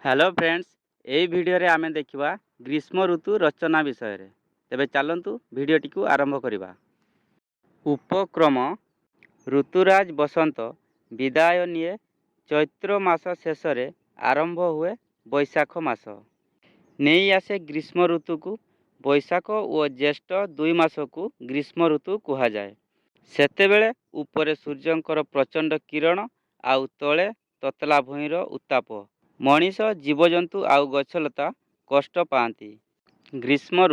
Hello friends, यही video रे आमे देखिबा ग्रीष्म ऋतु रचना विषय रे। तेबे चलंतु भिडियोटी को आरंभ करिबा। उपक्रम ऋतुराज बसंत विदाय निये चैत्र मास शेष रे आरंभ हुए बैशाख मास। नेई आसे ग्रीष्म ऋतु को बैशाख और ज्येष्ठ दुई मास को ग्रीष्म ऋतु कहा जाए। सेतेबेले उपरे सूर्यंकर प्रचंड किरण आउ तले ततला भूईर उत्ताप मनीष जीवजंतु आउ गछलता कष्ट पाती। ग्रीष्म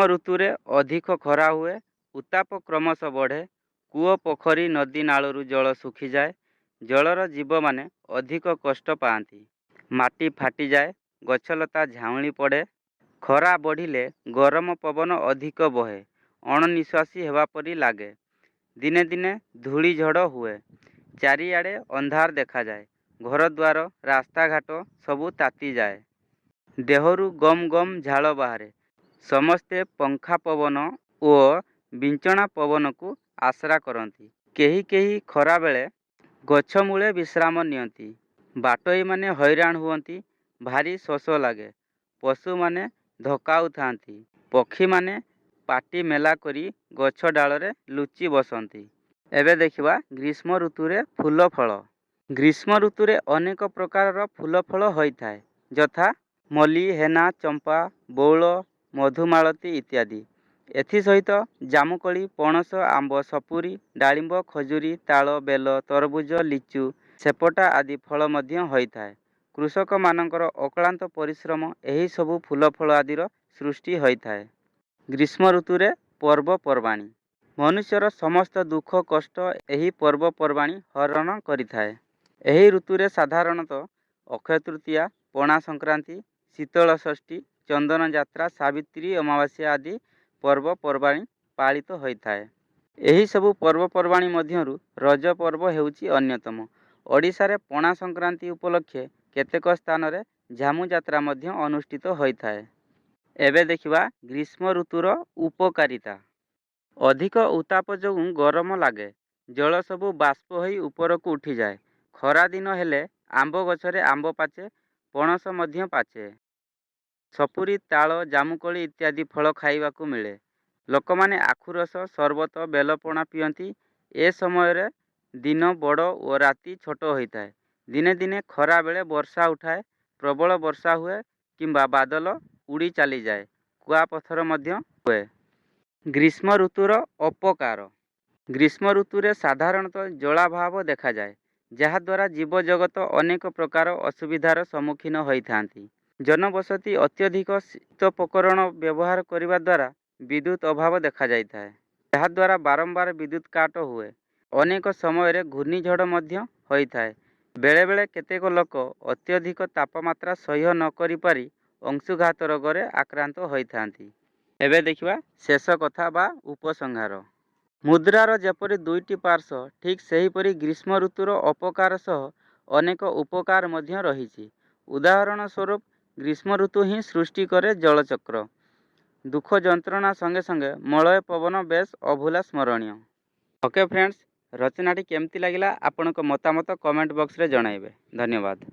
ऋतु रे अधिक खरा हुए, उत्ताप क्रमश बढ़े, कूओ पोखरी नदी नालू जल सुखी जाए, जलर जीव माने अधिक कष्ट पाती। माटी फाटी जाए, गछलता झाउली पड़े, खरा बढ़िले गरम पवन अधिक बहे, अणनिश्वासी हेबा परी लागे। दिने दिने धूली झड़ हुए, चारिआडे अंधार देखा जाए, घर द्वार रास्ता घाट सबू ताती जाए, देहरु गम गम झाल बाहरे, समस्ते पंखा पवन और बिंचना पवन को आश्रा करती। केही केही खरा बेले गछ मूले विश्राम नियंती। बाटोई माने हैरान हुअंती, भारी शोष लागे, पशु माने धकाउ थांती, पक्षी माने पाटी मेला करी गछ डालरे लुचि बसंती। एबे देखिबा ग्रीष्म ऋतु रे फूल फल। ग्रीष्म ऋतु रे अनेक प्रकार फूल फल होता है, यथा मल्ली, हेना, चंपा, बौल, मधुमालती इत्यादि। एथि सहित जामुकोली, पणस, आंब, सपुरी, डालिंब, खजुरी, ताल, बेल, तरबुज, लिचु, सेपटा आदि फल मध्य होता है। कृषक मानकर अक्लांत परिश्रम एही सबु फूल फल आदिर सृष्टि होता है। ग्रीष्म ऋतु रे पर्वपर्वाणी। मनुष्यर समस्त दुख कष्ट एही पर्वपर्वाणी हरण करिथाए। एही ऋतु रे साधारणतः अक्षय तृतीया, पणा संक्रांति, शीतल षष्ठी, चंदन यात्रा, सावित्री अमावास्या आदि पर्वपर्वाणी पालित होता है। एही सबु पर्वपर्वाणी मध्यरु रज पर्व हेउची अन्यतम। ओडिशा रे पणा संक्रांति उपलक्षे केतेक स्थान रे झामु यात्रा मध्य अनुष्ठित होता है। एबे देखिबा ग्रीष्म ऋतुर उपकारिता। अधिक उत्ताप जोगु गरम लागे, जल सबु बाष्प होई ऊपर को उठी जाए। खरा दिन हेले आंब गछरे आंब पाचे, पणस मध्य पाचे, सपुरी, ताल, जामुकोली इत्यादि फल खाइबाकू मिले। लोकमाने आखुरस, सरबत, बेलपणा पियंती। ए समय रे दिन बड़ और राति छोट होता है। दिने दिने खरा बेले वर्षा उठाए, प्रबल वर्षा हुए किंबा बादल उड़ी चली जाए, कुआ पथर मध्य हुए। ग्रीष्म ऋतुर अपकार। ग्रीष्म ऋतु रे साधारणतः जलाभाव देखा जाए, जहाद्वारा जीव जगत अनेक प्रकार असुविधार सम्मुखीन होइथांती। जनबसति अत्यधिक शीतोपकरण व्यवहार करने द्वारा विद्युत अभाव देखा जाता है, जहाद्वारा बारंबार विद्युत काट हुए। अनेक समय घूर्णिझड़ मध्य होता है। बेले बेले केतेक लोक अत्यधिक तापमात्रा सह्य न करि पारि अंशुघात रोगरे आक्रांत होइथांती। एबे देखिबा शेष कथा बा उपसंहार। मुद्रार जेपरि दुईटी पार्श्व, ठीक सेहीपरि ग्रीष्म ऋतुर अपकार सह अनेक उपकार मध्य रहिछि। उदाहरण स्वरूप ग्रीष्म ऋतु ही सृष्टि करे जलचक्र। दुख जंत्रणा संगे संगे मलय पवन बेस अभूला स्मरणीय। ओके फ्रेंड्स, रचनाटी केमती लगिला आपनको मतामत कमेंट बॉक्स रे जणाइबे। धन्यवाद।